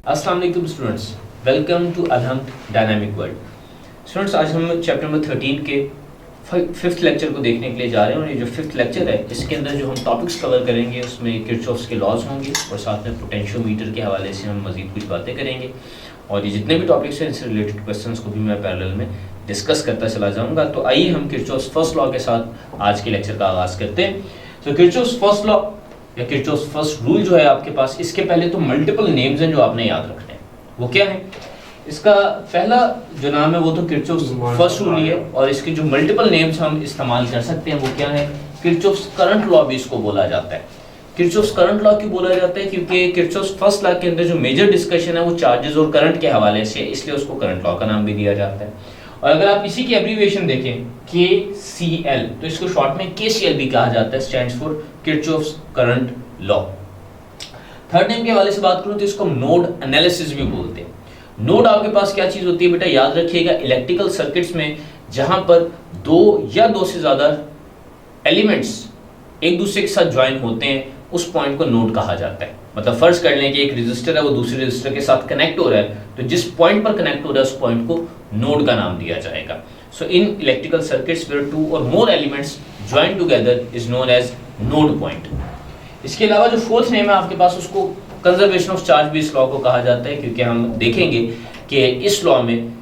अस्सलाम वालेकुम students, welcome to Alhamd dynamic world. Students, आज हम चैप्टर नंबर 13 के फिफ्थ लेक्चर को देखने के लिए जा रहे हैं और ये जो फिफ्थ लेक्चर है इसके अंदर जो हम टॉपिक्स कवर करेंगे उसमें किरचॉफ्स के लॉज होंगे और साथ में पोटेंशियोमीटर के हवाले से हम मज़ीद कुछ बातें करेंगे और ये जितने भी टॉपिक्स हैं इनसे रिलेटेड क्वेश्चंस को भी मैं पैरेलल में डिस्कस करता चला जाऊँगा। तो आइए हम किरचॉफ्स फर्स्ट लॉ के साथ आज के लेक्चर का आगाज़ करते हैं। तो किरचॉफ्स फर्स्ट लॉ या किरचॉफ्स फर्स्ट रूल जो है आपके पास, इसके पहले तो मल्टीपल नेम्स हैं जो आपने याद रखने हैं। वो क्या है? इसका पहला जो नाम है वो तो किरचॉफ्स फर्स्ट रूल ही है और इसके जो मल्टीपल नेम्स हम इस्तेमाल कर सकते हैं वो क्या है? किरचॉफ्स करंट लॉ भी इसको बोला जाता है। किरचॉफ्स करंट लॉ क्यों बोला जाता है? क्योंकि किरचॉफ्स फर्स्ट लॉ के अंदर जो मेजर डिस्कशन है वो चार्जेस और करंट के हवाले से है, इसलिए उसको करंट लॉ का नाम भी दिया जाता है। और अगर आप इसी की एब्रीविएशन देखें KCL, तो इसको शॉर्ट में KCL भी कहा जाता है, stands for Kirchhoff's current law. Third name के हवाले से बात करूं तो इसको हम नोड एनालिसिस भी बोलते हैं। नोड आपके पास क्या चीज होती है बेटा? याद रखिएगा, इलेक्ट्रिकल सर्किट्स में जहां पर दो या दो से ज्यादा एलिमेंट्स एक दूसरे के साथ ज्वाइन होते हैं उस पॉइंट को नोड कहा जाता है। मतलब फर्ज कर लें कि एक रेजिस्टर है वो दूसरे रेजिस्टर के साथ कनेक्ट हो रहा है, तो जिस पॉइंट पर कनेक्ट हो रहा है उस पॉइंट को नोड का नाम दिया जाएगा। So in electrical circuits where two or more elements join together is known as node point. इसके अलावा जो फोर्थ नेम है आपके पास उसको कंजर्वेशन ऑफ चार्ज भी इस लॉ को कहा जाता है, क्योंकि हम देखेंगे कि इस लॉ में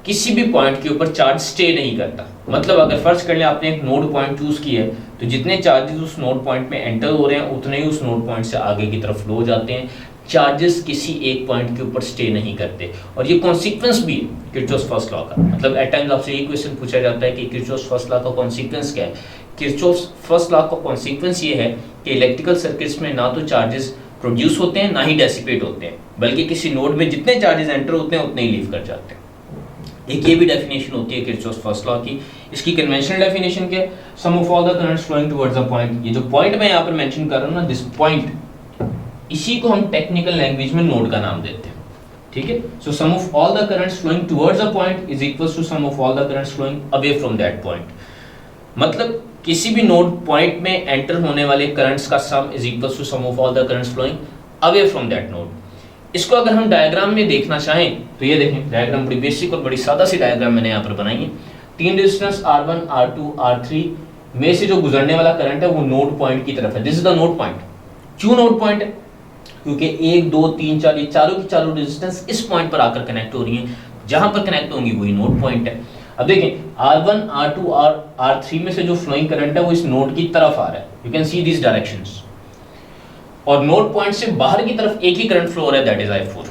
किसी भी पॉइंट के ऊपर चार्ज स्टे नहीं करता। मतलब अगर फर्ज कर लें आपने एक नोड पॉइंट चूज किया है तो जितने चार्जेस उस नोड पॉइंट में एंटर हो रहे हैं उतने ही उस नोड पॉइंट से आगे की तरफ फ्लो हो जाते हैं। चार्जेस किसी एक पॉइंट के ऊपर स्टे नहीं करते और ये कॉन्सिक्वेंस भी है किरचॉफ्स फर्स्ट लॉ का। मतलब एट टाइम्स आपसे ये क्वेश्चन पूछा जाता है कि किरचॉफ्स फर्स्ट लॉ का कॉन्सिक्वेंस क्या है। किरचॉफ्स फर्स्ट लॉ का कॉन्सिक्वेंस ये है कि इलेक्ट्रिकल सर्किट्स में ना तो चार्जेस प्रोड्यूस होते हैं ना ही डेसिपेट होते हैं, बल्कि किसी नोड में जितने चार्जेस एंटर होते हैं उतने ही लीव कर जाते हैं। एक ये भी डेफिनेशन होती है किरचॉफ्स फर्स्ट लॉ की। इसकी कन्वेंशनल डेफिनेशन क्या है? Sum of all the currents flowing towards a point. ये जो पॉइंट मैं यहाँ पर मेंशन कर रहा हूँ ना, दिस पॉइंट, इसी को हम टेक्निकल लैंग्वेज में नोड का नाम देते हैं। ठीक है? So sum of all the currents flowing towards a point is equals to sum of all the currents flowing away from that point. मतलब किसी भी नोड पॉइंट में एंटर होने वाले करंट्स का sum is equals to sum of all the currents flowing away from that node. इसको अगर हम डायग्राम में देखना चाहें तो ये देखें, डायग्राम बड़ी बेसिक और बड़ी सादा सी डायग्राम मैंने यहाँ पर बनाई है। तीन रेजिस्टेंस R1, R2, R3 में से जो गुजरने वाला करंट है वो नोड पॉइंट की तरफ है। This is the node point. क्यों नोड पॉइंट है? क्योंकि 1, 2, 3, 4 ये चारों की चारों रेजिस्टेंस इस पॉइंट पर आकर कनेक्ट हो रही हैं। जहां पर कनेक्ट होंगी वही नोड पॉइंट है। अब देखें, R1, R2 और R3 में से जो फ्लोइंग करंट है वो इस नोड की तरफ आ रहा है। You can see this directions. और नोड पॉइंट से बाहर की तरफ एक ही करंट फ्लो हो रहा है, दैट इज I4।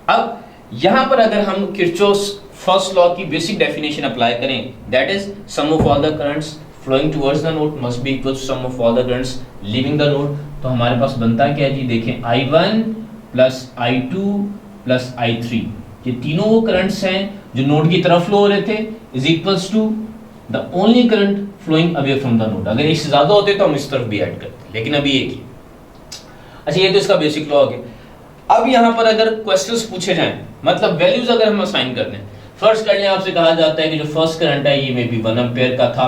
अब यहां पर अगर हम किरचॉफ्स फर्स्ट लॉ की बेसिक डेफिनेशन अप्लाई करें, that is sum of all the currents flowing towards the node must be equal to sum of all the currents leaving the node. तो हमारे पास बनता है क्या जी? देखें, I1 plus I2 plus I3, ये तीनों वो करंट्स हैं जो नोड की तरफ फ्लो हो रहे थे, is equals to the only current flowing away from the node. अगर इससे ज्यादा होते तो हम इस तरफ भी ऐड करते, लेकिन अभी एक ही। अच्छा, ये तो इसका बेसिक लॉ हो गया। अब यहाँ पर अगर क्वेश्चंस पूछे जाएं, मतलब वैल्यूज अगर हम असाइन कर दें, फर्स्ट कर लें आपसे कहा जाता है कि जो फर्स्ट करंट है ये मे बी 1 एम्पियर का था,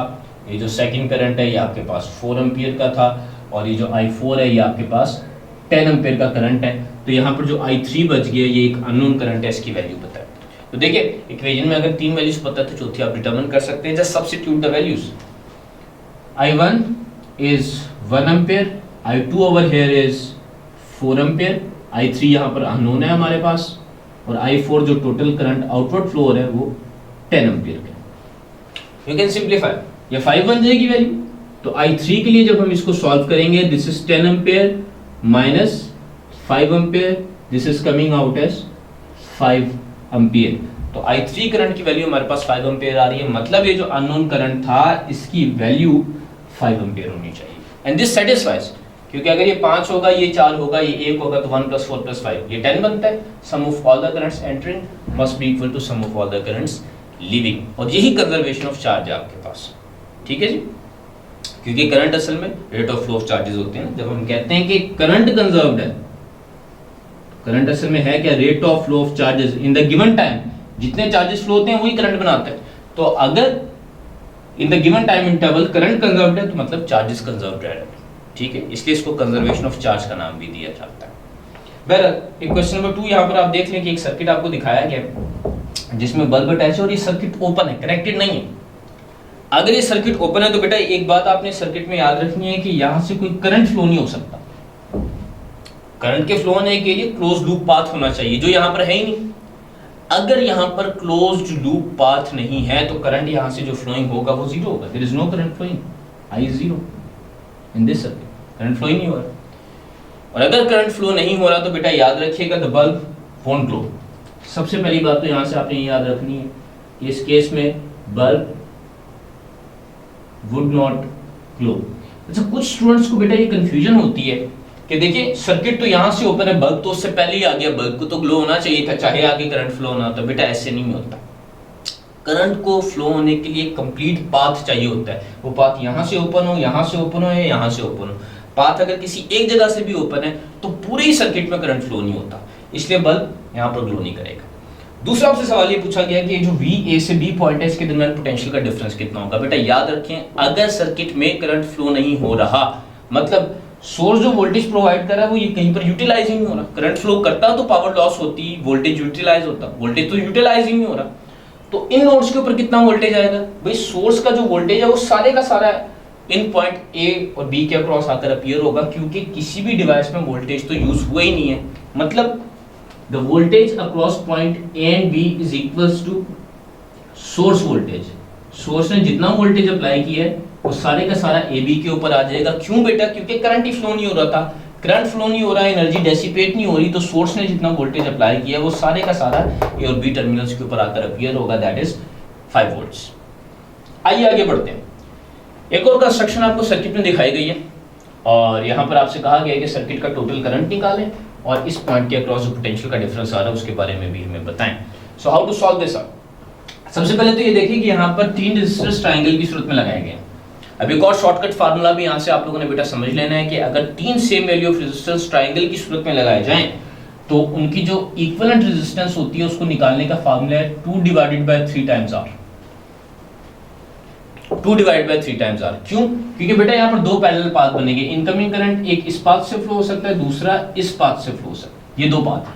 ये जो सेकंड करंट है ये आपके पास 4 एम्पियर का था और ये जो I4 है ये आपके पास 10 एम्पियर का करंट है। तो यहाँ पर जो I3 बच गया ये एक अननोन करंट है, इसकी वैल्यू पता है। तो देखिए, इक्वेशन में अगर तीन वैल्यूज पता है तो चौथी आप डिटरमिन कर सकते हैं। Just substitute the values. I1 is 1 ampere, I2 over here is 4 ampere, I3 यहाँ पर अननोन है हमारे पास और I4 जो टोटल करंट आउटवर्ड फ्लो हो रहा है वो 10 एम्पियर का। यू कैन सिंप्लीफाई, ये 5 बन जाएगी वैल्यू। तो I3 के लिए जब हम इसको सॉल्व करेंगे, this is 10 ampere minus 5 ampere, this is coming out as 5 ampere. तो I3 करंट की वैल्यू हमारे पास 5 एम्पियर आ रही है। मतलब ये जो अननोन करंट था इसकी वैल्यू 5 एम्पियर होनी चाहिए। एंड दिस सेटिस्फाइज, क्योंकि अगर ये 5 होगा, ये 4 होगा, ये 1 होगा, तो 1 + 4 + 5 ये 10 बनता है। Sum of all the currents entering must be equal to sum of all the currents leaving. और यही कंजर्वेशन ऑफ चार्ज है आपके पास। ठीक है जी? क्योंकि करंट असल में rate of flow of charges होते हैं। जब हम कहते हैं कि करंट कंजर्व्ड है, करंट असल में है क्या? Rate of flow of charges in the given time. जितने चार्जेस फ्लो होते हैं वही करंट बनाते हैं। तो अगर in the given time interval current conserved है तो मतलब चार्जेस कंजर्व्ड रह रहे हैं। ठीक है? इसलिए इसको कंजर्वेशन ऑफ चार्ज का नाम भी दिया जाता है। बहरहाल एक क्वेश्चन नंबर 2 यहाँ पर आप देख लें कि एक सर्किट आपको दिखाया गया है जिसमें बल्ब अटैच है और ये सर्किट ओपन है, कनेक्टेड नहीं है। अगर ये सर्किट ओपन है तो बेटा एक बात आपने सर्किट में याद रखनी है कि यहां से कोई करंट फ्लो नहीं हो सकता। करंट के फ्लो होने के लिए क्लोज लूप पाथ होना चाहिए, जो यहां पर है ही नहीं। अगर यहां पर क्लोज्ड लूप पाथ नहीं है तो करंट यहां से जो फ्लोइंग होगा वो जीरो होगा। There is no current flowing, I is zero in this circuit, current flow ही नहीं हो रहा। और अगर करंट फ्लो नहीं हो रहा तो बेटा याद रखिएगा द बल्ब वोंट ग्लो। सबसे पहली बात तो यहां से आपने ये याद रखनी है कि इस केस में बल्ब वुड नॉट ग्लो। अच्छा, कुछ स्टूडेंट्स को बेटा ये कंफ्यूजन होती है कि देखिए सर्किट तो यहां से ओपन है, बल्ब तो उससे पहले ही आ गया, बल्ब को तो ग्लो होना चाहिए था चाहे आगे करंट फ्लो होना। तो बेटा ऐसे नहीं होता, करंट को फ्लो होने के लिए कंप्लीट पाथ चाहिए होता है। वो पाथ यहां से ओपन हो, यहां से ओपन हो या यहां से ओपन हो। पाथ अगर किसी एक जगह से भी ओपन है तो पूरे ही सर्किट में करंट फ्लो नहीं होता, इसलिए बल्ब यहां पर ग्लो नहीं करेगा। दूसरा आपसे सवाल ये पूछा गया कि जो VA से B पॉइंट है इसके दरमियान पोटेंशियल का डिफरेंस कितना होगा। बेटा याद रखें, अगर सर्किट में करंट फ्लो नहीं हो रहा, मतलब सोर्स जो वोल्टेज प्रोवाइड कर रहा है वो ये कहीं पर यूटिलाइज ही नहीं हो रहा। करंट फ्लो करता तो पावर लॉस होती, वोल्टेज यूटिलाइज होता, वोल्टेज तो यूटिलाइज ही नहीं हो रहा। तो इन नोड्स के ऊपर कितना वोल्टेज आएगा भाई? सोर्स का जो वोल्टेज है वो सारे का सारा इन पॉइंट A और B के अक्रॉस आकर अपीयर होगा, क्योंकि किसी भी डिवाइस में वोल्टेज तो यूज हुआ ही नहीं है। मतलब the voltage across point A and B is equals to source voltage। Source ने जितना वोल्टेज अप्लाई किया है वो सारे का सारा AB के ऊपर आ जाएगा। क्यों बेटा? क्योंकि करंट ही फ्लो नहीं हो रहा था। करंट फ्लो नहीं हो रहा, एनर्जी डेसिपेट नहीं हो रही, तो सोर्स ने जितना वोल्टेज अप्लाई किया है वो सारे का सारा A और B टर्मिनल्स के ऊपर आकर अपीयर होगा, दैट इज 5 वोल्ट्स। आइए आगे बढ़ते हैं। एक और कंस्ट्रक्शन आपको सर्किट में दिखाई गई है और यहाँ पर आपसे कहा गया है कि सर्किट का टोटल करंट निकालें और इस पॉइंट के अक्रॉस जो पोटेंशियल का डिफरेंस आ रहा है उसके बारे में भी हमें बताएं। So how to solve this out? सबसे पहले तो ये देखिए कि यहाँ पर 3 रेजिस्टर्स ट्रायंगल की सूरत में लगाए गए हैं। अब एक और शॉर्टकट फार्मूला भी यहाँ से आप लोगों ने बेटा समझ लेना है कि अगर 3 same value of resistance triangle की सूरत में लगाए जाएं तो उनकी जो इक्विवेलेंट रेजिस्टेंस होती है उसको निकालने का फार्मूला है 2 divided by 3 times R। 2 divide by 3 times R। क्यों? क्योंकि बेटा यहाँ पर दो पैरेलल पाथ बनेंगे। इनकमिंग करंट एक इस पाथ से फ्लो हो सकता है, दूसरा इस पाथ से फ्लो हो सकता है। ये दो पाथ है।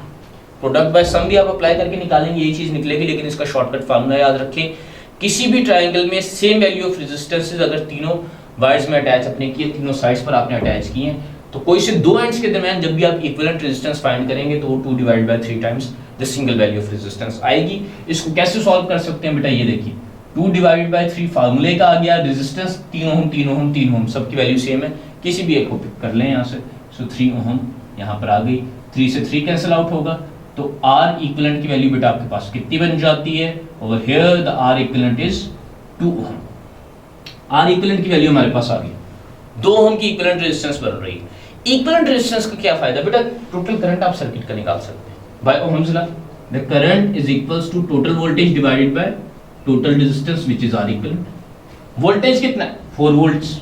प्रोडक्ट बाय सम भी आप अप्लाई करके निकालेंगे, यही चीज निकलेगी, लेकिन इसका शॉर्टकट फार्मूला याद रखें। किसी भी ट्रायंगल में सेम वैल्यू ऑफ रेजिस्टेंसेस अगर तीनों वायर्स में अटैच अपने किए, तीनों साइड्स पर आपने अटैच किए हैं, तो कोई से दो एंड्स के दरमियान जब भी आप इक्विवेलेंट रेजिस्टेंस फाइंड करेंगे तो वो 2 divide by 3 times the single value of resistance आएगी। इसको कैसे सॉल्व कर सकते हैं बेटा? ये देखिए 2 डिवाइडेड बाय 3 फार्मूले का आ गया। रेजिस्टेंस 3 ओम 3 ओम 3 ओम सबकी वैल्यू सेम है, किसी भी एक को पिक कर लें यहाँ से। सो 3 ओम यहाँ पर आ गई, 3 से 3 कैंसिल आउट होगा, तो R इक्विवेलेंट की वैल्यू बेटा आपके पास कितनी बन जाती है? Over here the R equivalent is 2 ohm. R equivalent की वैल्यू हमारे पास आ गई, 2 ओम की इक्विवेलेंट रेजिस्टेंस बन रही है। इक्विवेलेंट रेजिस्टेंस का क्या फायदा बेटा? टोटल करंट आप सर्किट का निकाल सकते हैं by Ohm's law. The current is equals to total voltage divided by total resistance which is R equivalent. Voltage कितना है? 4 वोल्ट्स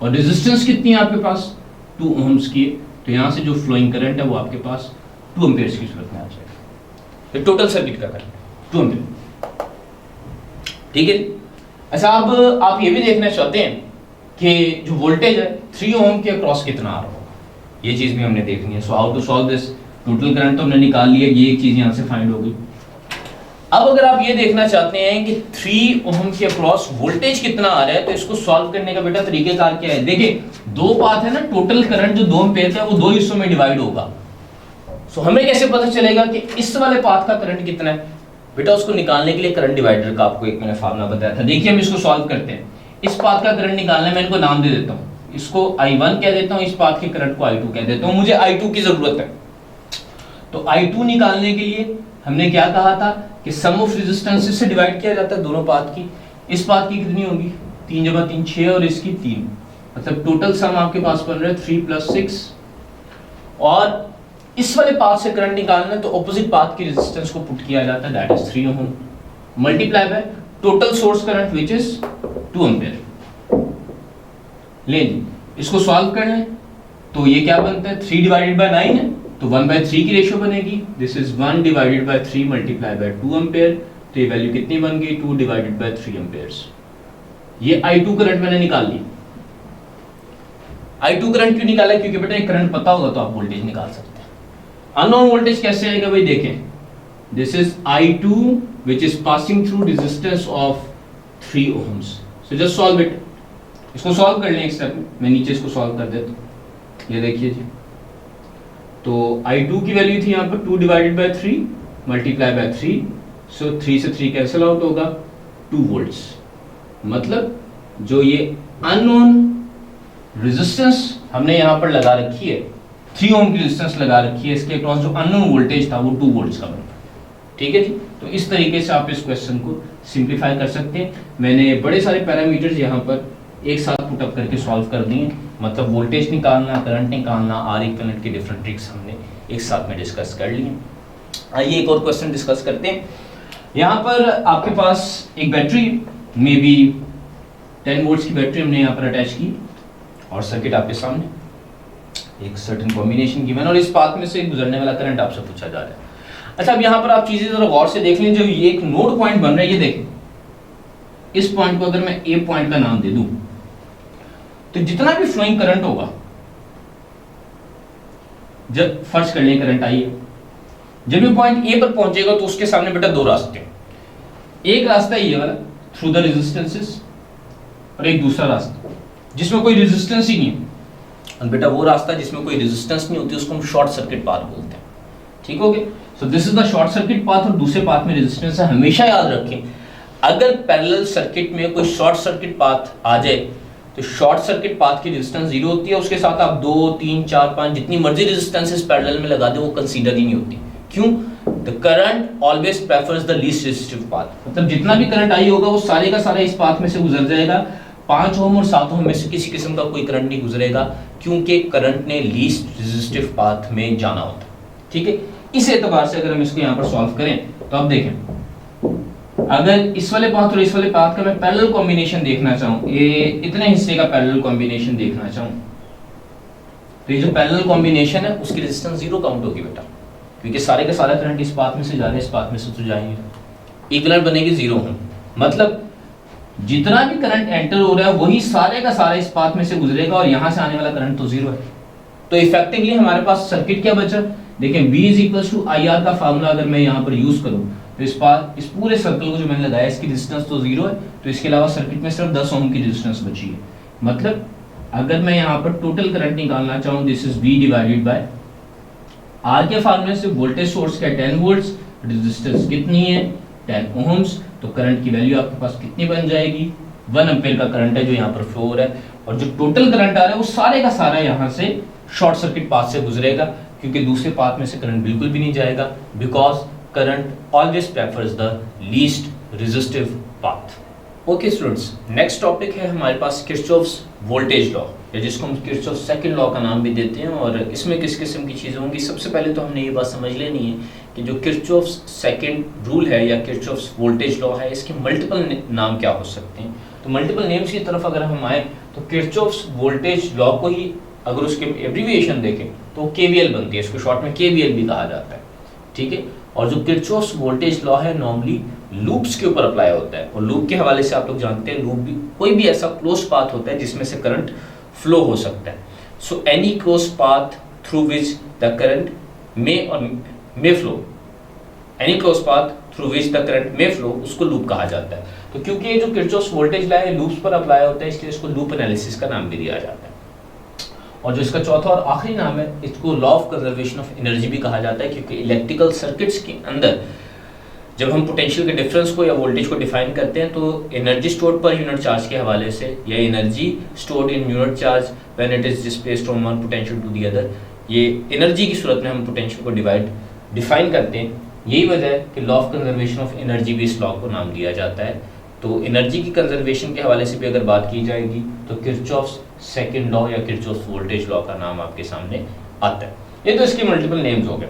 और रेजिस्टेंस कितनी है आपके पास? 2 ओहम्स की। तो यहां से जो फ्लोइंग करंट है वो आपके पास 2 एम्पियर्स की सूरत में आ जाएगा। ये टोटल सर्किट का करंट 2 एम्पियर, ठीक है। अच्छा, अब आप ये भी देखना चाहते हैं कि जो वोल्टेज है 3 ओम के अक्रॉस कितना आ रहा होगा, ये चीज भी हमने देखनी है। So how to solve this? Total current तो हमने निकाल लिया, ये एक चीज यहां से फाइंड हो गई। अब अगर आप ये देखना चाहते हैं कि 3 ओम के अक्रॉस वोल्टेज कितना आ रहा है, तो इसको सॉल्व करने का बेटा तरीकेकार क्या है? देखिए दो पाथ है ना, टोटल करंट जो 2 एम्पियर का है वो 2 हिस्सों में डिवाइड होगा। सो हमें कैसे पता चलेगा कि इस वाले पाथ का करंट कितना है? बेटा उसको निकालने के लिए करंट डिवाइडर का आपको एक मैंने फार्मूला बताया था। देखिए हम इसको सॉल्व करते हैं। इस पाथ का करंट निकालना है, मैं इनको नाम दे देता हूँ, इसको I1 कह देता हूँ, इस पाथ के करंट को I2 कह देता हूँ। मुझे I2 की जरूरत है, तो I2 निकालने के लिए हमने क्या कहा था कि सम ऑफ रेजिस्टेंसेस से डिवाइड किया जाता है दोनों पाथ की। इस पाथ की कितनी होगी? 3 × 3 6 और इसकी 3, मतलब टोटल सम आपके पास बन रहा है 3 + 6। और इस वाले पाथ से करंट निकालना है तो ऑपोजिट पाथ की रेजिस्टेंस को पुट किया जाता है, that is 3 ohm multiply by total source current which is 2 ampere. ले जी, इसको सॉल्व करना है तो ये क्या बनता है? 3 डिवाइडेड बाय 9 है तो 1/3 की रेशियो बनेगी। This is 1 divided by 3 multiply by 2 ampere. तो ये वैल्यू कितनी बन गई? 2 डिवाइडेड बाय 3 एम्पियर्स। ये I2 करंट मैंने निकाल लिया। I2 करंट क्यों निकाला? क्योंकि बेटा ये करंट पता होगा तो आप वोल्टेज निकाल सकते हैं। अननोन वोल्टेज कैसे आएगा भाई, देखें, this is I2 which is passing through resistance of 3 ohms. So just solve it. इसको सॉल्व कर लें एक स्टेप में, मैं नीचे इसको सॉल्व कर देता हूं. ये देखिए जी, तो I2 की वैल्यू थी यहाँ पर 2 डिवाइडेड बाय 3 मल्टीप्लाई बाय 3, सो 3 से 3 कैंसिल आउट होगा, 2 वोल्ट्स. मतलब जो ये अननोन रेजिस्टेंस हमने यहाँ पर लगा रखी है, 3 ओम की रेजिस्टेंस लगा रखी है, इसके अक्रॉस जो अननोन वोल्टेज था वो 2 वोल्ट्स का बना. ठीक है जी. तो इस तरीके से आप इस क्वेश्चन को सिंप्लीफाई कर सकते हैं. मैंने बड़े सारे पैरामीटर्स यहाँ पर एक साथ पुट अप करके सॉल्व कर दिए. मतलब वोल्टेज निकालना, करंट निकालना, आर इक्विवेलेंट के डिफरेंट ट्रिक्स हमने एक साथ में डिस्कस कर लिए. आइए एक और क्वेश्चन डिस्कस करते हैं. यहाँ पर आपके पास एक बैटरी, मे बी 10 वोल्ट्स की बैटरी हमने यहाँ पर अटैच की और सर्किट आपके सामने एक सर्टेन कॉम्बिनेशन गिवन, और इस पाथ में से गुजरने वाला करंट आपसे पूछा जा रहा है. अच्छा, अब यहाँ पर आप चीजें जरा गौर से देख लें. जो ये एक नोड पॉइंट बन रहा है, ये देखें, इस पॉइंट को अगर मैं ए पॉइंट का नाम दे दूं, तो जितना भी फ्लोइंग करंट होगा, जब फर्ज कर लें करंट आई है, जब ये पॉइंट ए पर पहुंचेगा तो उसके सामने बेटा 2 रास्ते हैं. एक रास्ता ये वाला थ्रू द रेजिस्टेंसेस, और एक दूसरा रास्ता जिसमें कोई रेजिस्टेंस ही नहीं है. और बेटा वो रास्ता जिसमें कोई रेजिस्टेंस नहीं होती उसको हम शॉर्ट सर्किट पाथ बोलते हैं. ठीक हो गया. सो this is the short circuit path, और दूसरे पाथ में रेजिस्टेंस है. हमेशा याद रखें, अगर पैरेलल सर्किट में कोई शॉर्ट सर्किट पाथ आ जाए तो शॉर्ट सर्किट पाथ की रेजिस्टेंस 0 होती है. उसके साथ आप 2, 3, 4, 5 जितनी मर्जी रेजिस्टेंसेस पैरेलल में लगा दे, वो कंसीडर ही नहीं होती. क्यों? The current always prefers the least resistive path. मतलब जितना भी करंट आई होगा वो सारे का सारा इस पाथ में से गुजर जाएगा. 5 ओम और 7 ओम में से किसी किस्म का कोई करंट नहीं गुजरेगा, क्योंकि करंट ने लीस्ट रेजिस्टिव पाथ में जाना होता. ठीक है. इस एतबार से अगर हम इसको यहाँ पर सॉल्व करें तो आप देखें, अगर इस वाले पाथ और इस वाले पाथ का मैं पैरेलल कॉम्बिनेशन देखना चाहूं, ये इतने हिस्से का पैरेलल कॉम्बिनेशन देखना चाहूं, तो ये जो पैरेलल कॉम्बिनेशन है उसकी रेजिस्टेंस 0 काउंट होगी बेटा, क्योंकि सारे का सारा करंट इस पाथ में से जा रहा है, इस पाथ में से तो जाएंगे. इक्विवेलेंट बनेगी 0 ओम. मतलब जितना भी करंट एंटर हो रहा है वही सारे का सारा इस पाथ में से गुजरेगा, और यहां से आने वाला करंट तो 0 है. तो इफेक्टिवली हमारे पास सर्किट क्या बचा, देखें, V = IR का फार्मूला अगर मैं यहाँ पर यूज करूं तो इस पूरे सर्कल को जो मैंने लगाया इसकी रेजिस्टेंस तो 0 है, तो इसके अलावा सर्किट में सिर्फ 10 ओम की रेजिस्टेंस बची है. मतलब अगर मैं यहाँ पर टोटल करंट निकालना चाहूँ, this is V divided by R के फार्मूले से वोल्टेज सोर्स का 10 वोल्ट्स, रेजिस्टेंस कितनी है 10 ओम्स, तो करंट की वैल्यू आपके पास कितनी बन जाएगी, 1 एम्पीयर का करंट है जो यहाँ पर फ्लो हो रहा है. और जो टोटल करंट आ रहा है वो सारे का सारा यहाँ से शॉर्ट सर्किट पाथ से गुजरेगा, क्योंकि दूसरे पाथ में से करंट बिल्कुल भी नहीं जाएगा, because current always prefers the least resistive path. Okay students, next topic है हमारे पास किरचॉफ्स वोल्टेज लॉ, या जिसको हम किरचॉफ सेकंड लॉ का नाम भी देते हैं. और इसमें किस किस्म की चीज़ें होंगी, सबसे पहले तो हमने ये बात समझ लेनी है कि जो किरचॉफ्स सेकंड रूल है या किरचॉफ्स वोल्टेज लॉ है, इसके मल्टीपल नाम क्या हो सकते हैं. तो मल्टीपल नेम्स की तरफ अगर हम आए तो किरचॉफ्स वोल्टेज लॉ को ही अगर उसके एब्रीविएशन देखें तो KVL बनती है, इसको शॉर्ट में KVL भी कहा जाता है. ठीक है. और जो किरचॉफ्स वोल्टेज लॉ है नॉर्मली लूप्स के ऊपर अप्लाई होता है, और लूप के हवाले से आप लोग जानते हैं, लूप भी कोई भी ऐसा क्लोज पाथ होता है जिसमें से करंट फ्लो हो सकता है. So any close path through which the current may flow, any close path through which the current may flow, उसको लूप कहा जाता है. तो क्योंकि ये जो किरचॉफ्स वोल्टेज लॉ है लूप्स पर अप्लाई होता है, इसलिए इसको लूप एनालिसिस का नाम भी दिया जाता है. और जो इसका चौथा और आखिरी नाम है, इसको law of conservation of energy भी कहा जाता है, क्योंकि इलेक्ट्रिकल सर्किट्स के अंदर जब हम पोटेंशियल के डिफरेंस को या वोल्टेज को डिफाइन करते हैं तो energy stored per unit charge के हवाले से, या energy stored in unit charge when it is displaced from one potential to the other, ये एनर्जी की सूरत में हम पोटेंशियल को डिफाइन करते हैं. यही वजह है कि law of conservation of energy भी इस लॉ को नाम दिया जाता है. तो एनर्जी की कंजर्वेशन के हवाले से भी अगर बात की जाएगी तो किरचॉफ्स सेकंड लॉ या किरचॉफ्स वोल्टेज लॉ का नाम आपके सामने आता है. ये तो इसके मल्टीपल नेम्स हो गए.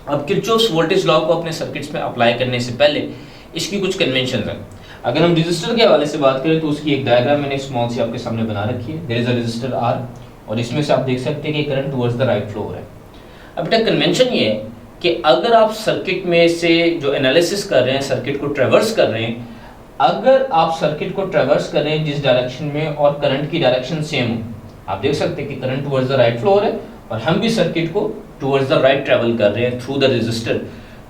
अब किरचॉफ्स वोल्टेज लॉ को अपने सर्किट्स में अप्लाई करने से पहले इसकी कुछ कन्वेंशन हैं. अगर हम रेजिस्टर के हवाले से बात करें तो उसकी एक डायग्राम मैंने स्मॉल सी आपके सामने बना रखी है. There is a resistor R, और इसमें से आप देख सकते हैं कि current towards the right flow हो रहा है. अब बेटा कन्वेंशन ये है कि अगर आप सर्किट में से जो एनालिसिस कर रहे हैं, सर्किट को ट्रेवर्स कर रहे हैं, अगर आप सर्किट को ट्रेवर्स कर रहे हैं जिस डायरेक्शन में और करंट की डायरेक्शन सेम हो, आप देख सकते हैं कि current towards the right flow हो रहा है और हम भी सर्किट को टुवर्ड्स द राइट ट्रेवल कर रहे हैं थ्रू द रेजिस्टर,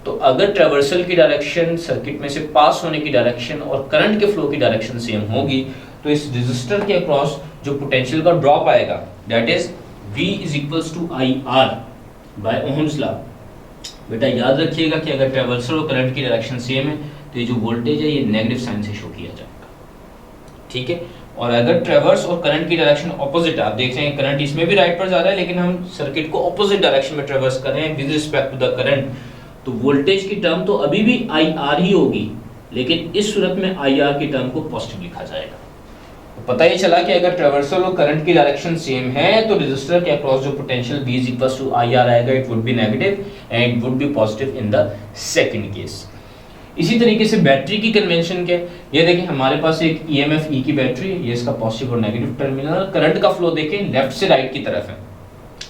तो अगर ट्रेवर्सल की डायरेक्शन सर्किट में से पास होने की डायरेक्शन और करंट के फ्लो की डायरेक्शन सेम होगी, तो इस रेजिस्टर के अक्रॉस जो पोटेंशियल का ड्रॉप आएगा that is V is equals to IR by Ohm's law. बेटा याद रखिएगा कि अगर ट्रेवर्सल और करंट की डायरेक्शन सेम है तो ये जो वोल्टेज है ये नेगेटिव साइन से शो किया जाएगा, ठीक है। और अगर ट्रेवर्स और करंट की डायरेक्शन ऑपोजिट है, आप देख रहे हैं करंट इसमें भी राइट पर जा रहा है लेकिन हम सर्किट को ऑपोजिट डायरेक्शन में ट्रेवर्स कर रहे हैं with respect to the current, तो वोल्टेज की टर्म तो अभी भी IR ही होगी, लेकिन इस सूरत में IR की टर्म को पॉजिटिव लिखा जाएगा। तो पता ही चला कि अगर ट्रेवर्सल और करंट की डायरेक्शन सेम है तो रेजिस्टर के अक्रॉस जो potential V is equals to IR आएगा, it would be negative and it would be positive in the second case. इसी तरीके से बैटरी की कन्वेंशन के, ये देखिए हमारे पास एक EMF E की बैटरी है, ये इसका पॉजिटिव और नेगेटिव टर्मिनल, करंट का फ्लो देखें लेफ्ट से राइट की तरफ है,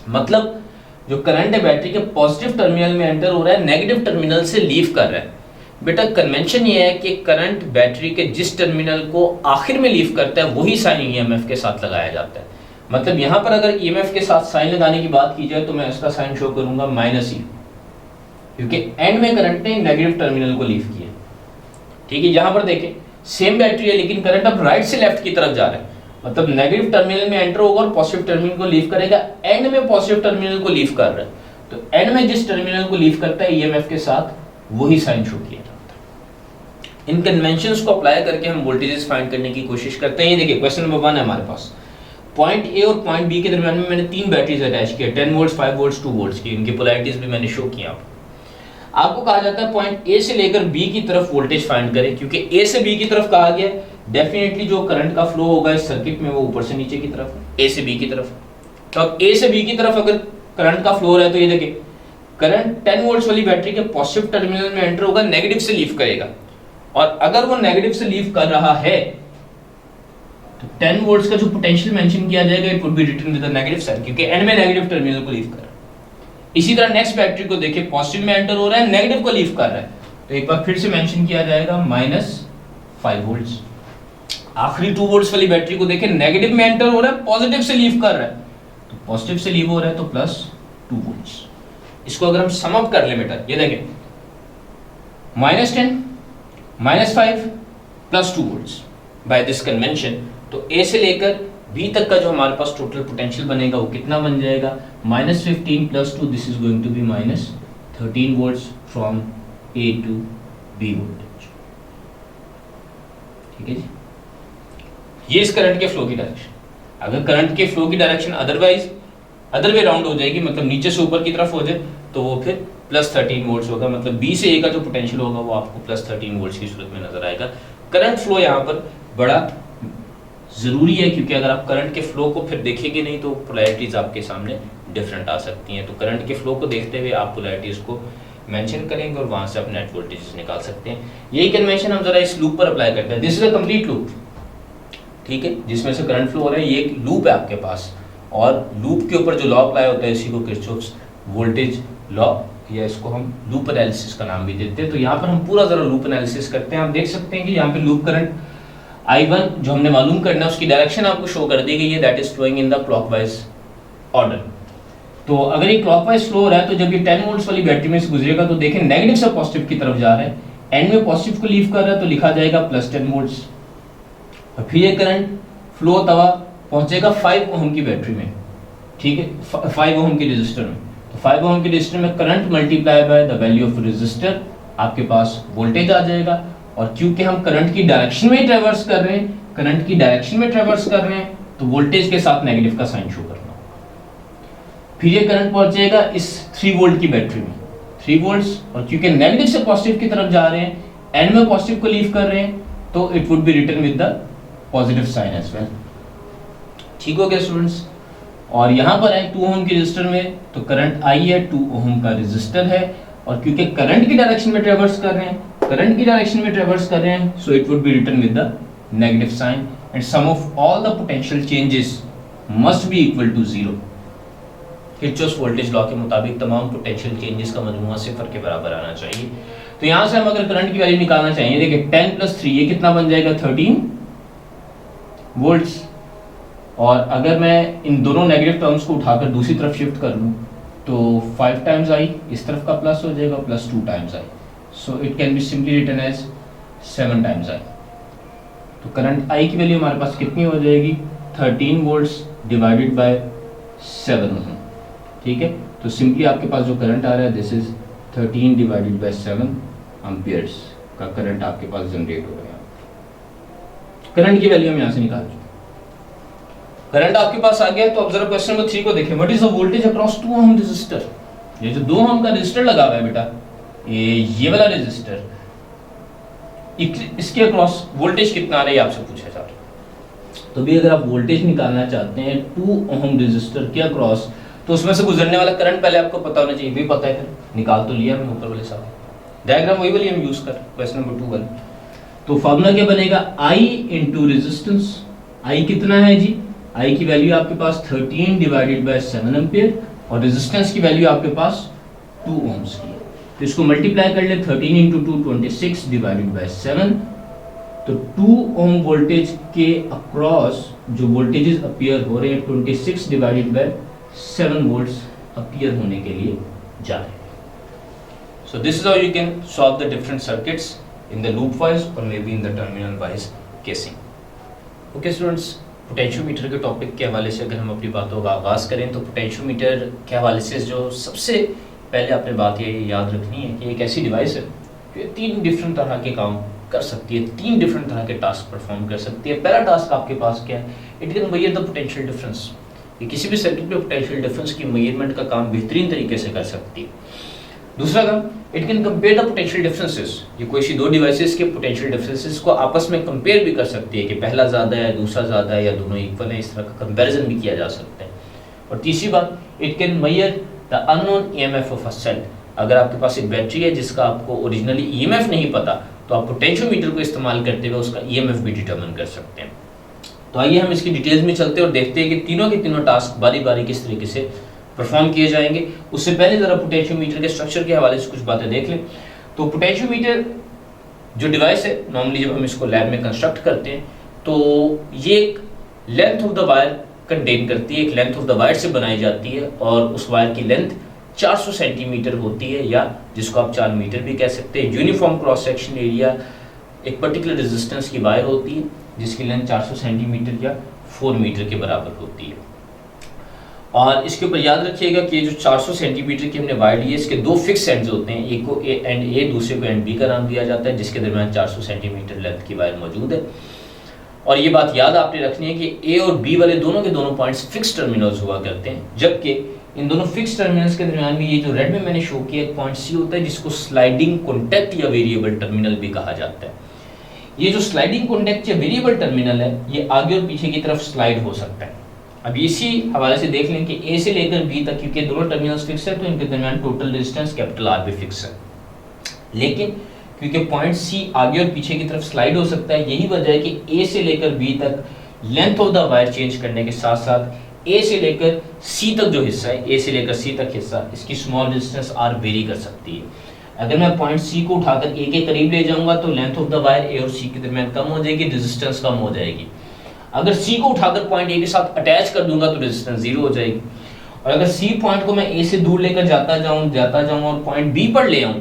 मतलब जो करंट है बैटरी के पॉजिटिव टर्मिनल में एंटर हो रहा है, नेगेटिव टर्मिनल से लीव कर रहा है। बेटा कन्वेंशन ये है कि करंट बैटरी के जिस टर्मिनल को आखिर में लीव करता है वही साइन EMF के साथ लगाया जाता है। मतलब यहाँ पर अगर EMF के साथ साइन लगाने की बात की जाए तो मैं इसका साइन शो करूंगा -E, क्योंकि एंड में करंट ने नेगेटिव टर्मिनल को लीव किया, ठीक है। यहाँ पर देखें सेम बैटरी है लेकिन करंट अब राइट से लेफ्ट की तरफ जा रहा है, मतलब नेगेटिव टर्मिनल में एंटर होगा और पॉजिटिव टर्मिनल को लीव करेगा, एंड में पॉजिटिव टर्मिनल को लीव कर रहा है, तो एंड में जिस टर्मिनल को लीव करता है EMF के साथ वही साइन शो किया जाता है। इन कन्वेंशंस को अप्लाई करके हम वोल्टेजेस फाइंड करने की कोशिश करते हैं। ये देखिए क्वेश्चन नंबर 1 है हमारे पास, पॉइंट ए और पॉइंट बी के दरमियान में मैंने 3 बैटरीज अटैच किया, 10 वोल्ट्स 5 वोल्ट्स 2 वोल्ट्स की, इनकी पोलैरिटीज भी मैंने शो किया। आपको कहा जाता है पॉइंट ए से लेकर बी की तरफ वोल्टेज फाइंड करें, क्योंकि ए से बी की तरफ कहा गया डेफिनेटली जो करंट का फ्लो होगा इस सर्किट में वो ऊपर से नीचे की तरफ, ए से बी की तरफ। तो अब ए से बी की तरफ अगर करंट का फ्लो हो रहा है तो ये देखिए करंट 10 वोल्ट्स वाली बैटरी के पॉजिटिव टर्मिनल में एंटर होगा, नेगेटिव से लीव करेगा, और अगर वो नेगेटिव से लीव कर रहा है तो 10 वोल्ट्स का जो पोटेंशियल मेंशन किया जाएगा it would be written with the negative sign, क्योंकि एंड में नेगेटिव टर्मिनल को लीव कर रहा है। इसी तरह नेक्स्ट बैटरी को देखिए पॉजिटिव में एंटर हो रहा है, नेगेटिव को लीव कर रहा है, तो एक बार फिर से मेंशन किया जाएगा -5 वोल्ट्स। आखिरी 2 वोल्ट्स वाली बैटरी को देखिए नेगेटिव में एंटर हो रहा है, पॉजिटिव से लीव कर रहा है, तो पॉजिटिव से लीव हो रहा है तो +2 वोल्ट्स। इसको अगर हम सम अप कर ले बेटा, ये देखें -10 -5 +2 वोल्ट्स बाय दिस कन्वेंशन, तो ए से लेकर बी तक का जो हमारे पास टोटल पोटेंशियल बनेगा वो कितना बन जाएगा, -15 + 2, this is going to be -13 volts from A to B voltage, ठीक है जी। ये इस करंट के फ्लो की डायरेक्शन। अगर करंट के फ्लो की डायरेक्शन अदर वे राउंड हो जाएगी, मतलब नीचे से ऊपर की तरफ हो जाए, तो वो फिर +13 वोल्ट्स होगा, मतलब बी से ए का जो पोटेंशियल होगा वो आपको +13 वोल्ट्स की सूरत में नजर आएगा। करंट फ्लो यहाँ पर बड़ा जरूरी है, क्योंकि अगर आप करंट के फ्लो को फिर देखेंगे नहीं तो पोलैरिटीज आपके सामने डिफरेंट आ सकती हैं। तो करंट के फ्लो को देखते हुए आप पोलैरिटीज को मेंशन करेंगे और वहां से आप नेट वोल्टेजेस निकाल सकते हैं। यही कन्वेंशन हम जरा इस लूप पर अप्लाई करते हैं। This is a complete loop, ठीक है, जिसमें से करंट फ्लो हो रहा है। ये एक लूप है आपके पास, और लूप के ऊपर जो लॉ अप्लाई होता है इसी को किरचॉफ्स वोल्टेज लॉ, या इसको हम लूप एनालिसिस का नाम भी देते हैं। तो यहाँ पर हम पूरा जरा लूप एनालिसिस करते हैं। आप देख सकते हैं कि यहाँ पे लूप करंट I1 जो हमने मालूम करना है उसकी डायरेक्शन आपको शो कर दी गई है, that is flowing in the clockwise order. तो अगर ये क्लॉकवाइज फ्लो हो रहा है तो जब ये 10 वोल्ट्स वाली बैटरी में से गुजरेगा तो देखें नेगेटिव से पॉजिटिव की तरफ जा रहा है, एंड में पॉजिटिव को लीव कर रहा है तो लिखा जाएगा +10 वोल्ट्स, और फिर ये करंट फ्लो तवा पहुंचेगा 5 ओम की बैटरी में, ठीक है, 5 ओम के रेजिस्टर में। तो 5 ओम के रेजिस्टर में current multiply by the value of resistor, आपके पास वोल्टेज आ जाएगा। और क्योंकि हम करंट की डायरेक्शन में ट्रेवर्स कर रहे हैं, करंट की डायरेक्शन में ट्रेवर्स कर रहे हैं, तो वोल्टेज के साथ नेगेटिव का साइन शो करना। फिर ये करंट पहुंचेगा इस 3 वोल्ट की बैटरी में, 3 वोल्ट्स, और क्योंकि नेगेटिव से पॉजिटिव की तरफ जा रहे हैं, एंड में पॉजिटिव को लीव कर रहे हैं, तो it would be written with the positive sign as well. ठीक हो गया स्टूडेंट्स। और यहाँ पर है 2 ओम के रेजिस्टर में तो करंट आई है, 2 ओम का रेजिस्टर है, और क्योंकि करंट की डायरेक्शन में ट्रेवर्स कर रहे हैं, करंट की डायरेक्शन में ट्रेवर्स कर रहे हैं, so it would be written with the negative sign, and sum of all the potential changes must be equal to 0। Kirchhoff's voltage law के मुताबिक तमाम पोटेंशियल चेंजेस का मजमूआ 0 के बराबर आना चाहिए। तो यहाँ से हम अगर करंट की वैल्यू निकालना चाहिए, देखिए 10 + 3 ये कितना बन जाएगा 13 वोल्ट्स, और अगर मैं इन दोनों नेगेटिव टर्म्स को उठाकर दूसरी तरफ शिफ्ट कर लूँ तो 5 टाइम्स आई इस तरफ का प्लस हो जाएगा plus 2 times I, so it can be simply written as 7 times I. तो करंट आई की वैल्यू हमारे पास कितनी हो जाएगी 13 वोल्ट्स डिवाइडेड बाय 7 ओम। ठीक है, तो सिंपली आपके पास जो करंट आ रहा है this is 13 divided by 7 amperes का करंट आपके पास जनरेट हो रहा है। करंट की वैल्यू हम यहाँ से निकाल चुके। करंट आपके पास आ गया, तो अब जरा क्वेश्चन नंबर 3 को देखें। What is the voltage across 2 ohm resistor. ये जो 2 ओम का रेजिस्टर लगा हुआ है बेटा, ये वाला रेजिस्टर, इसके अक्रॉस वोल्टेज कितना आ रहा है आपसे पूछा जा रहा है। तो भी अगर आप वोल्टेज निकालना चाहते हैं 2 ओम रेजिस्टर के अक्रॉस, तो उसमें से गुजरने वाला करंट पहले आपको पता होना चाहिए। भी पता है, फिर निकाल तो लिया हमने ऊपर वाले साहब, डायग्राम वही वाली हम यूज कर क्वेश्चन नंबर 2 वाला। तो फॉर्मूला क्या बनेगा I इंटू रेजिस्टेंस। I कितना है जी, I की वैल्यू आपके पास 13 डिवाइडेड बाय 7 एम्पियर और रेजिस्टेंस की वैल्यू आपके पास 2 ओम्स की है। तो इसको मल्टीप्लाई कर ले 13 इंटू 2 26 डिवाइडेड बाय 7। तो 2 ओम वोल्टेज के अक्रॉस जो वोल्टेजेस अपीयर हो रहे हैं 26 डिवाइडेड बाय 7 वोल्ट्स अपीयर होने के लिए जा रहे हैं। So this is how you can solve the different circuits in the loop wise or maybe in the terminal wise casing. Okay students, potentiometer के टॉपिक के हवाले से अगर हम अपनी बातों का आगाज़ करें तो पोटेंशियोमीटर के हवाले से जो सबसे पहले आपने बात ये याद रखनी है कि एक ऐसी डिवाइस है जो 3 डिफरेंट तरह के काम कर सकती है, 3 डिफरेंट तरह के टास्क परफॉर्म कर सकती है। पहला टास्क आपके पास क्या है, it can measure the potential difference. ये किसी भी सर्किट में पोटेंशियल डिफरेंस की मेजरमेंट का काम बेहतरीन तरीके से कर सकती है। दूसरा काम, it can compare the potential differences. ये कोई सी 2 डिवाइसेस के पोटेंशियल डिफरेंसेस को आपस में कंपेयर भी कर सकती है कि पहला ज़्यादा है दूसरा ज़्यादा है या दोनों इक्वल है, इस तरह का कंपैरिजन भी किया जा सकता है। और तीसरी बात, it can measure the unknown EMF of a cell. अगर आपके पास एक बैटरी है जिसका आपको ओरिजिनली ईएमएफ नहीं पता, तो आप पोटेंशियोमीटर को इस्तेमाल करते हुए उसका ईएमएफ भी डिटरमिन कर सकते हैं। तो आइए हम इसकी डिटेल्स में चलते हैं और देखते हैं कि तीनों के तीनों टास्क बारी बारी किस तरीके से परफॉर्म किए जाएंगे। उससे पहले जरा पोटेंशियोमीटर के स्ट्रक्चर के हवाले से कुछ बातें देख लें। तो पोटेंशियोमीटर जो डिवाइस है, नॉर्मली जब हम इसको लैब में कंस्ट्रक्ट करते हैं तो ये एक length of the wire contain करती है, एक लेंथ ऑफ द वायर से बनाई जाती है और उस वायर की लेंथ 400 सेंटीमीटर होती है, या जिसको आप 4 मीटर भी कह सकते हैं। यूनिफॉर्म क्रॉस सेक्शन एरिया एक पर्टिकुलर रेजिस्टेंस की वायर होती है जिसकी लेंथ 400 सेंटीमीटर या 4 मीटर के बराबर होती है। और इसके ऊपर याद रखिएगा कि जो 400 सेंटीमीटर की हमने वायर ली है, इसके 2 फिक्स एंड्स होते हैं, एक को एंड ए, दूसरे को एंड बी का नाम दिया जाता है, जिसके दरमियान 400 सेंटीमीटर लेंथ की वायर मौजूद है। और ये बात याद आपने रखनी है कि ए और बी वाले दोनों के दोनों पॉइंट्स फिक्स टर्मिनल्स हुआ करते हैं, जबकि इन दोनों फिक्स टर्मिनल्स के दरमियान भी ये जो रेड में मैंने शो किया एक पॉइंट सी होता है जिसको स्लाइडिंग कॉन्टैक्ट या वेरिएबल टर्मिनल भी कहा जाता है। ये जो स्लाइडिंग कॉन्टैक्ट या वेरिएबल टर्मिनल है, ये आगे और पीछे की तरफ स्लाइड हो सकता है। अब इसी हवाले से देख लें कि ए से लेकर बी तक, क्योंकि दोनों टर्मिनल्स फिक्स है तो इनके दरमियान टोटल डिस्टेंस कैपिटल आर भी फिक्स है। लेकिन क्योंकि पॉइंट सी आगे और पीछे की तरफ स्लाइड हो सकता है, यही वजह है कि ए से लेकर बी तक length of the wire change करने के साथ साथ ए से लेकर सी तक जो हिस्सा है, ए से लेकर सी तक हिस्सा, इसकी स्मॉल डिस्टेंस आर वेरी कर सकती है। अगर मैं पॉइंट सी को उठाकर ए के करीब ले जाऊंगा तो लेंथ ऑफ द वायर ए और सी के दरमियान कम हो जाएगी, रेजिस्टेंस कम हो जाएगी। अगर सी को उठाकर पॉइंट ए के साथ अटैच कर दूंगा तो रेजिस्टेंस 0 हो जाएगी। और अगर सी पॉइंट को मैं ए से दूर लेकर जाता जाऊं और पॉइंट बी पर ले आऊं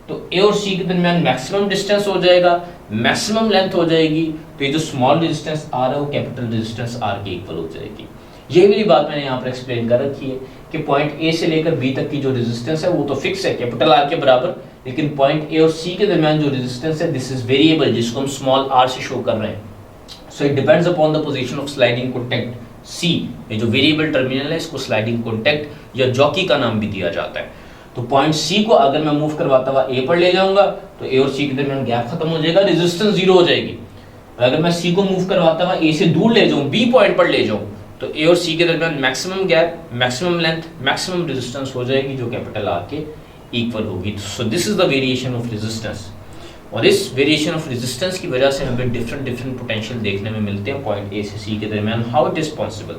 तो ए और सी के दरमियान मैक्सिमम डिस्टेंस हो जाएगा, मैक्सिमम लेंथ हो जाएगी। तो ये जो स्मॉल रेजिस्टेंस आर है वो कैपिटल रेजिस्टेंस आर के इक्वल हो जाएगी। यही वाली बात मैंने यहाँ पर एक्सप्लेन कर रखी है कि पॉइंट ए से लेकर बी तक की जो रेजिस्टेंस है वो तो फिक्स है कैपिटल आर के बराबर, लेकिन पॉइंट ए और सी के दरमियान जो रेजिस्टेंस है दिस इज वेरिएबल, जिसको हम स्मॉल आर से शो कर रहे हैं। So it depends upon the position of sliding contact C। ये जो वेरिएबल टर्मिनल है इसको स्लाइडिंग कॉन्टैक्ट या जॉकी का नाम भी दिया जाता है। तो पॉइंट C को अगर मैं मूव करवाता हुआ A पर ले जाऊंगा तो A और C के दरमियान गैप खत्म हो जाएगा, रेजिस्टेंस 0 हो जाएगी। और अगर मैं C को मूव करवाता हुआ A से दूर ले जाऊं, B पॉइंट पर ले जाऊं, तो A और C के दरमियान maximum gap, maximum length, maximum resistance हो जाएगी जो कैपिटल R के इक्वल होगी। सो this is the variation of resistance. और इस वेरिएशन ऑफ रेजिस्टेंस की वजह से हमें डिफरेंट पोटेंशियल देखने में मिलते हैं पॉइंट ए से सी के दरमियान। हाउ इट इज पॉसिबल,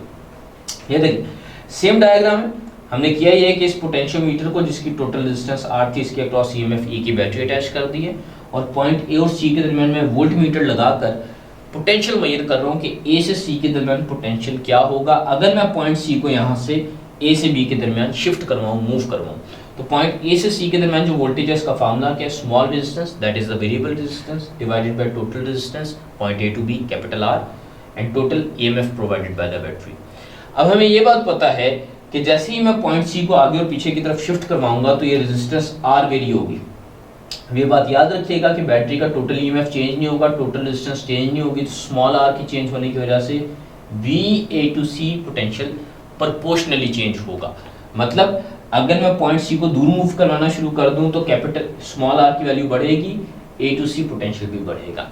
ये देखिए सेम डायग्राम है, हमने किया ये है कि इस पोटेंशियोमीटर को जिसकी टोटल रेजिस्टेंस आर थी इसके अक्रॉस ईएमएफ ई की बैटरी अटैच कर दी है और पॉइंट ए और सी के दरमियान में वोल्ट मीटर लगाकर पोटेंशियल मेजर कर रहा हूँ कि ए से सी के दरमियान पोटेंशियल क्या होगा अगर मैं पॉइंट सी को यहाँ से ए से बी के दरमियान शिफ्ट करवाऊँ, मूव करवाऊँ। तो पॉइंट ए से सी के दरमियान जो वोल्टेज है इसका फार्मूला क्या है, small resistance that is the variable resistance divided by total resistance point A to B capital R and total EMF provided by the battery. अब हमें ये बात पता है कि जैसे ही मैं पॉइंट सी को आगे और पीछे की तरफ शिफ्ट करवाऊंगा तो ये रेजिस्टेंस आर वेरी होगी। ये बात याद रखिएगा कि बैटरी का टोटल ईएमएफ चेंज नहीं होगा, टोटल रेजिस्टेंस चेंज नहीं होगी, तो स्मॉल आर की चेंज होने की वजह से V to C potential proportionally change होगा। मतलब अगर मैं पॉइंट सी को दूर मूव करवाना शुरू कर दूं तो कैपिटल स्मॉल आर की वैल्यू बढ़ेगी, ए टू सी पोटेंशियल भी बढ़ेगा।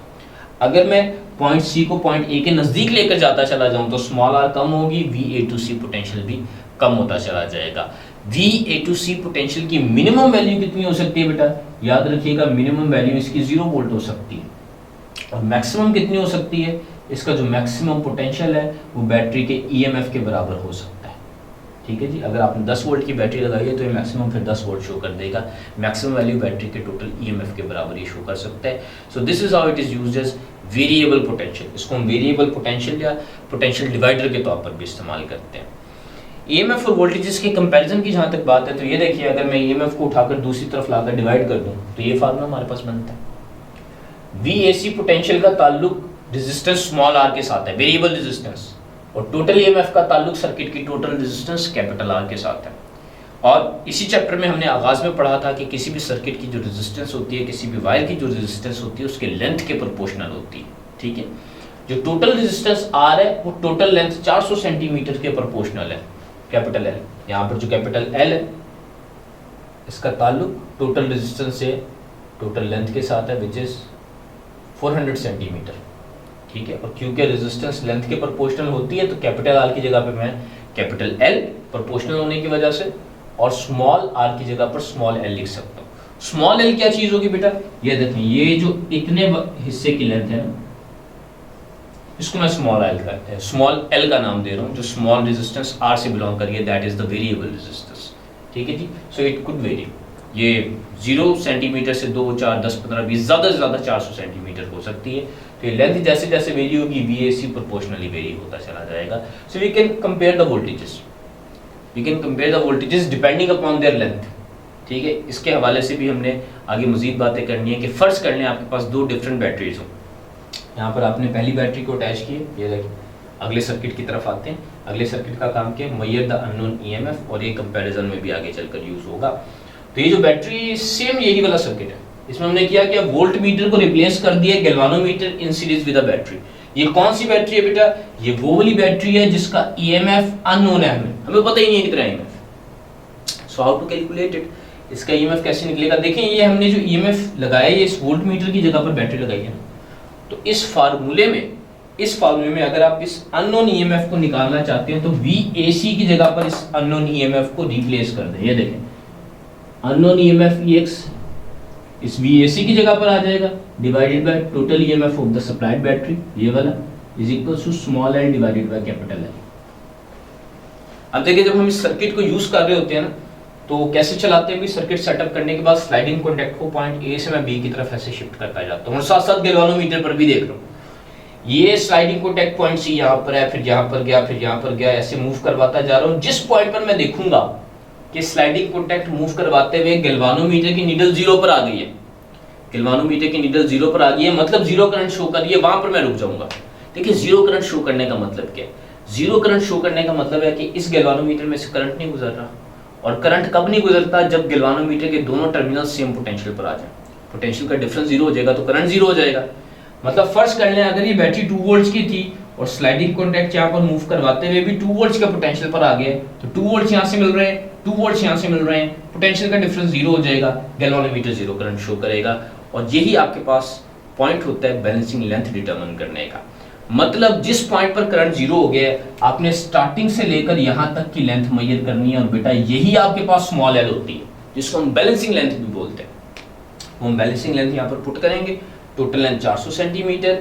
अगर मैं पॉइंट सी को पॉइंट ए के नज़दीक लेकर जाता चला जाऊं तो स्मॉल आर कम होगी, वी टू सी पोटेंशियल भी कम होता चला जाएगा। वी टू सी पोटेंशियल की मिनिमम वैल्यू कितनी हो सकती है बेटा, याद रखिएगा मिनिमम वैल्यू इसकी 0 वोल्ट हो सकती है और मैक्सिमम कितनी हो सकती है, इसका जो मैक्सिमम पोटेंशियल है वो बैटरी के ईएमएफ के बराबर हो सकता है। ठीक है जी, अगर आपने 10 वोल्ट की बैटरी लगाई है तो ये मैक्सिमम फिर 10 वोल्ट शो कर देगा, मैक्सिमम वैल्यू बैटरी के टोटल ईएमएफ के बराबर ये शो कर सकता है। So this is how it is used as variable potential. इसको हम वेरिएबल पोटेंशियल या पोटेंशियल डिवाइडर के तौर पर भी इस्तेमाल करते हैं। ईएमएफ और वोल्टेजेस के कंपैरिजन की जहाँ तक बात है तो ये देखिए, अगर मैं ईएमएफ को उठाकर दूसरी तरफ लाकर डिवाइड कर दूँ तो ये फार्मूला हमारे पास बनता है। वीएसी पोटेंशियल का ताल्लुक रेजिस्टेंस स्मॉल आर के साथ है, वेरिएबल रेजिस्टेंस, और टोटल ईएमएफ का ताल्लुक सर्किट की टोटल रेजिस्टेंस कैपिटल आर के साथ है। और इसी चैप्टर में हमने आगाज में पढ़ा था कि किसी भी सर्किट की जो रेजिस्टेंस होती है, किसी भी वायर की जो रेजिस्टेंस होती है उसके लेंथ के प्रोपोर्शनल होती है। ठीक है, जो टोटल रेजिस्टेंस आर है वो टोटल लेंथ 400 सेंटीमीटर के प्रोपोर्शनल है, कैपिटल एल। यहाँ पर जो कैपिटल एल है इसका ताल्लुक टोटल रेजिस्टेंस से टोटल लेंथ के साथ है विच इज 400 सेंटीमीटर। ठीक है, और क्योंकि रेजिस्टेंस लेंथ के प्रोपोर्शनल होती है तो कैपिटल आर की जगह पे मैं कैपिटल एल प्रोपोर्शनल होने की वजह से और स्मॉल आर की जगह पर स्मॉल एल लिख सकता हूँ। स्मॉल एल क्या चीज होगी बेटा, ये देखें, ये जो इतने हिस्से की लेंथ है ना इसको मैं स्मॉल एल का नाम दे रहा हूँ, जो स्मॉल रेजिस्टेंस आर से बिलोंग करिए, that is the variable resistance. ठीक है जी, सो इट कुड वेरी, ये 0 सेंटीमीटर से 2, 4, 10, 15, 20, ज़्यादा से ज़्यादा 400 सेंटीमीटर हो सकती है। तो ये लेंथ जैसे जैसे वेरी होगी वीएसी प्रोपोर्शनली वेरी होता चला जाएगा। So we can compare the voltages depending upon their length. ठीक है, इसके हवाले से भी हमने आगे मजीद बातें करनी है कि फर्ज कर लें आपके पास 2 डिफरेंट बैटरीज हों। यहाँ पर आपने पहली बैटरी को अटैच किए, ये देखिए। अगले सर्किट की तरफ आते हैं। अगले सर्किट का काम क्या है, मेजर द अननोन ईएमएफ, और ये कंपैरिजन में भी आगे चलकर यूज होगा। तो ये जो बैटरी सेम यही वाला सर्किट है, इसमें हमने किया कि वोल्ट मीटर को रिप्लेस कर दिया galvanometer in series with a battery. ये कौन सी बैटरी है बेटा, ये वो वाली बैटरी है जिसका ईएमएफ अननोन है, हमें पता ही नहीं है कितना EMF. So how to calculate it, इसका ईएमएफ कैसे निकलेगा। देखें, ये हमने जो ईएमएफ लगाया है ये इस वोल्ट मीटर की जगह पर बैटरी लगाई है, तो इस फार्मूले में अगर आप इस अननोन ईएमएफ को निकालना चाहते हैं तो वीएसी की जगह पर इस अननोन ईएमएफ को रिप्लेस कर दें। ये देखें, अननोन ईएमएफ ईएक्स इस वीएसी की जगह पर आ जाएगा, divided by total EMF of the supplied battery, ये वाला, is equal to small L divided by capital L. अब देखिए, जब हम इस सर्किट को यूज कर रहे होते हैं ना तो कैसे चलाते हैं भी, सर्किट सेटअप करने के बाद स्लाइडिंग कॉन्टैक्ट को पॉइंट ए से मैं बी की तरफ ऐसे शिफ्ट करता जाता हूँ, और साथ साथ गैल्वानोमीटर पर भी देख रहा हूँ। ये स्लाइडिंग कॉन्टैक्ट पॉइंट सी यहाँ पर है, फिर यहाँ पर गया, फिर यहाँ पर गया, ऐसे मूव करवाता जा रहा हूँ। जिस पॉइंट पर मैं देखूंगा कि स्लाइडिंग कॉन्टैक्ट मूव करवाते हुए गैल्वानोमीटर की नीडल 0 पर आ गई है, गैल्वानोमीटर की नीडल 0 पर आ गई है, मतलब 0 करंट शो कर रही है, वहां पर मैं रुक जाऊंगा। देखिए, 0 करंट शो करने का मतलब क्या है, 0 करंट शो करने का मतलब है कि इस गैल्वानोमीटर में से करंट नहीं गुजर रहा। और करंट कब नहीं गुजरता, जब गैल्वानोमीटर के दोनों टर्मिनल सेम पोटेंशियल पर आ जाए। पोटेंशियल का डिफरेंस 0 हो जाएगा तो करंट 0 हो जाएगा। मतलब फर्ज कर लें, अगर ये बैटरी 2 वोल्ट्स की थी और स्लाइडिंग कॉन्टैक्ट यहाँ पर मूव करवाते हुए भी 2 वोल्ट्स का पोटेंशियल पर आ गए, तो 2 वोल्ट्स यहाँ से मिल रहे हैं, 2 वोल्ट्स यहाँ से मिल रहे हैं, पोटेंशियल का डिफरेंस 0 हो जाएगा, गैल्वानोमीटर 0 करंट शो करेगा। और यही आपके पास पॉइंट होता है बैलेंसिंग लेंथ डिटरमिन करने का। मतलब जिस पॉइंट पर करंट 0 हो गया है, आपने स्टार्टिंग से लेकर यहाँ तक की लेंथ मेजर करनी है, और बेटा यही आपके पास स्मॉल एल होती है, जिसको हम बैलेंसिंग लेंथ भी बोलते हैं। हम बैलेंसिंग लेंथ यहाँ पर पुट करेंगे, total length 400 centimetre,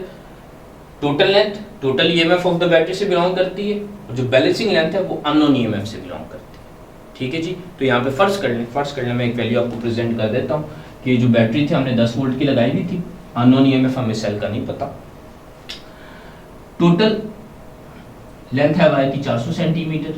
total length total EMF of the battery से बिलोंग करती है, और जो बैलेंसिंग लेंथ है वो अननोन ईएमएफ से बिलोंग करती है। ठीक है जी, तो यहाँ पे फर्ज कर लें, मैं एक वैल्यू आपको प्रेजेंट कर देता हूँ कि जो बैटरी थी हमने 10 वोल्ट की लगाई हुई थी, अननोन ईएमएफ हमें सेल का नहीं पता, टोटल लेंथ है वायर की 400 सेंटीमीटर,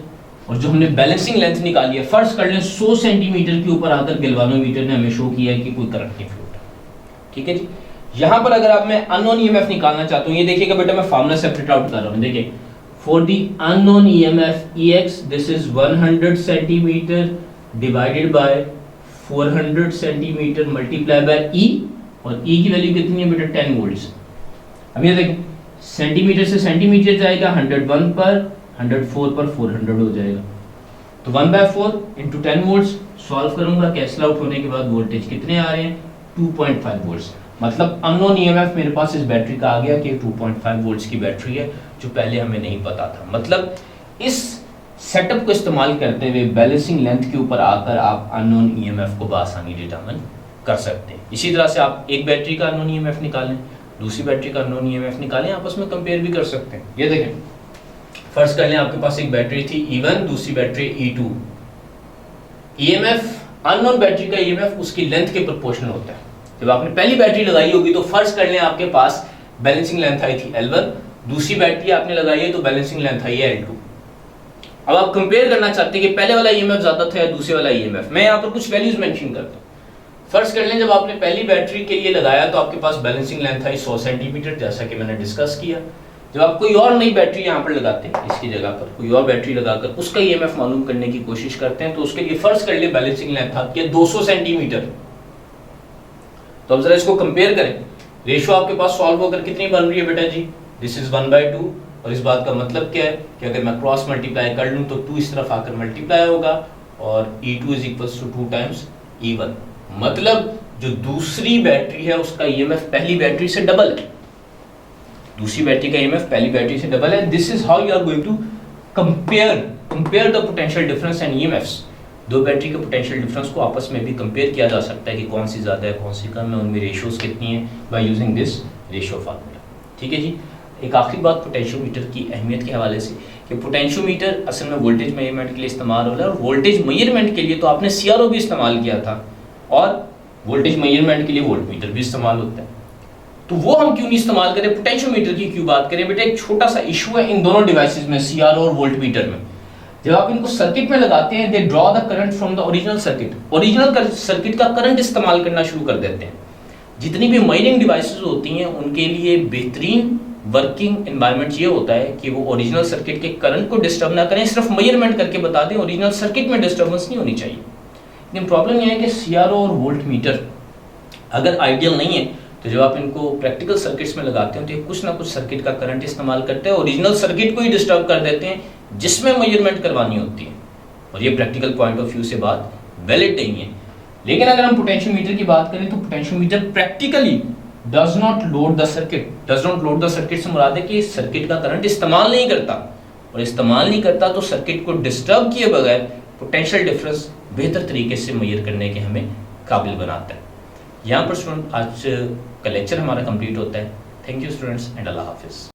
और जो हमने बैलेंसिंग लेंथ निकाली है, फर्स्ट कर लें 100 सेंटीमीटर के ऊपर आकर गैल्वानोमीटर ने हमें शो किया है कि कोई करंट नहीं फ्लो हो रहा। ठीक है जी। यहाँ पर अगर आप मैं अननोन ईएमएफ निकालना चाहता हूँ, ये देखिएगा बेटा मैं फार्मूला सेपरेट आउट कर रहा हूँ। देखिए for the unknown EMF EX this is 100 centimetre divided by 400 centimetre multiply by E, और E की वैल्यू कितनी है बेटा 10 वोल्ट्स। अब ये देखें सेंटीमीटर से सेंटीमीटर जाएगा 101 पर, 104 पर 400 हो जाएगा, तो 1/4 इंटू 10 वोल्ट्स। सॉल्व करूंगा, कैंसिल आउट होने के बाद वोल्टेज कितने आ रहे हैं 2.5 वोल्ट्स। मतलब अननोन ईएमएफ मेरे पास इस बैटरी का आ गया कि 2.5 वोल्ट्स की बैटरी है, जो पहले हमें नहीं पता था। मतलब इस सेटअप को इस्तेमाल करते हुए बैलेंसिंग लेंथ के ऊपर आकर आप अननोन ईएमएफ को बआसानी डिटरमिन कर सकते हैं। इसी तरह से आप एक बैटरी का अननोन ईएमएफ निकालें, दूसरी बैटरी का अननोन ईएमएफ निकालें, आपस में कंपेयर भी कर सकते हैं। ये देखें फर्स्ट कर लें आपके पास एक बैटरी थी E1, दूसरी battery E2। EMF unknown battery का ईएमएफ उसकी लेंथ के प्रोपोर्शनल होता है। जब आपने पहली बैटरी लगाई होगी तो फर्स्ट कर लें आपके पास बैलेंसिंग लेंथ आई थी L1, दूसरी बैटरी आपने लगाई है तो बैलेंसिंग लेंथ आई है L2। अब आप कंपेयर करना चाहते हैं कि पहले वाला ईएमएफ ज्यादा था या दूसरे वाला ईएमएफ। मैं यहाँ पर कुछ वैल्यूज मेंशन करता हूँ। फर्स्ट कर लें जब आपने पहली बैटरी के लिए लगाया तो आपके पास बैलेंसिंग लेंथ आई 100 सेंटीमीटर, जैसा कि मैंने डिस्कस किया। जब आप कोई और नई बैटरी यहाँ पर लगाते हैं, इसकी जगह पर कोई और बैटरी लगाकर उसका ईएमएफ मालूम करने की कोशिश करते हैं, तो उसके लिए फर्स्ट कर ले बैलेंसिंग लेंथ आपकी 200 सेंटीमीटर। तो अब जरा इसको कंपेयर करें, रेशियो आपके पास सॉल्व होकर कितनी बन रही है बेटा जी, दिस इज 1/2। और इस बात का मतलब क्या है कि अगर मैं क्रॉस मल्टीप्लाई कर लूँ तो 2 इस तरफ आकर मल्टीप्लाई होगा और E2 is equals to 2 times E1। मतलब जो दूसरी बैटरी है उसका ईएमएफ पहली बैटरी से डबल है, दूसरी बैटरी का ईएमएफ पहली बैटरी से डबल है। This is how you are going to compare the potential difference and EMFs. दो बैटरी के पोटेंशियल डिफरेंस को आपस में भी कंपेयर किया जा सकता है कि कौन सी ज़्यादा है कौन सी कम है, उनमें रेशियोज कितनी है, by using this ratio formula. ठीक है जी। एक आखिरी बात पोटेंशियोमीटर की अहमियत के हवाले से कि पोटेंशियोमीटर असल में वोल्टेज मेजरमेंट के लिए इस्तेमाल हो रहा है, और वोल्टेज मेजरमेंट के लिए तो आपने CRO भी इस्तेमाल किया था, और वोल्टेज मेजरमेंट के लिए वोल्टमीटर भी इस्तेमाल होता है। तो वो हम क्यों नहीं इस्तेमाल करें, पोटेंशियोमीटर की क्यों बात करें बेटा। एक छोटा सा इशू है इन दोनों डिवाइसेस में, CRO और वोल्टमीटर में। जब आप इनको सर्किट में लगाते हैं, they draw the current from the original circuit, original circuit का करंट इस्तेमाल करना शुरू कर देते हैं। जितनी भी माइनिंग डिवाइसेस होती हैं उनके लिए बेहतरीन वर्किंग एनवायरनमेंट ये होता है कि वो ओरिजिनल सर्किट के करंट को डिस्टर्ब ना करें, सिर्फ मेजरमेंट करके बता दें, ओरिजिनल सर्किट में डिस्टर्बेंस नहीं होनी चाहिए। लेकिन प्रॉब्लम यह है कि CRO और वोल्टमीटर अगर आइडियल नहीं है तो जब आप इनको प्रैक्टिकल सर्किट्स में लगाते हैं तो ये कुछ ना कुछ सर्किट का करंट इस्तेमाल करते हैं, ओरिजिनल सर्किट को ही डिस्टर्ब कर देते हैं जिसमें मेजरमेंट करवानी होती है, और ये प्रैक्टिकल पॉइंट ऑफ व्यू से बात वैलिड नहीं है। लेकिन अगर हम पोटेंशियोमीटर की बात करें तो potentiometer practically does not load the circuit से मुराद है कि सर्किट का करंट इस्तेमाल नहीं करता, और इस्तेमाल नहीं करता तो सर्किट को डिस्टर्ब किए बगैर पोटेंशियल डिफरेंस बेहतर तरीके से मेजर करने के हमें काबिल बनाता है। यहाँ पर स्टूडेंट आज का लेक्चर हमारा कंप्लीट होता है। थैंक यू स्टूडेंट्स एंड अल्लाह हाफिज़।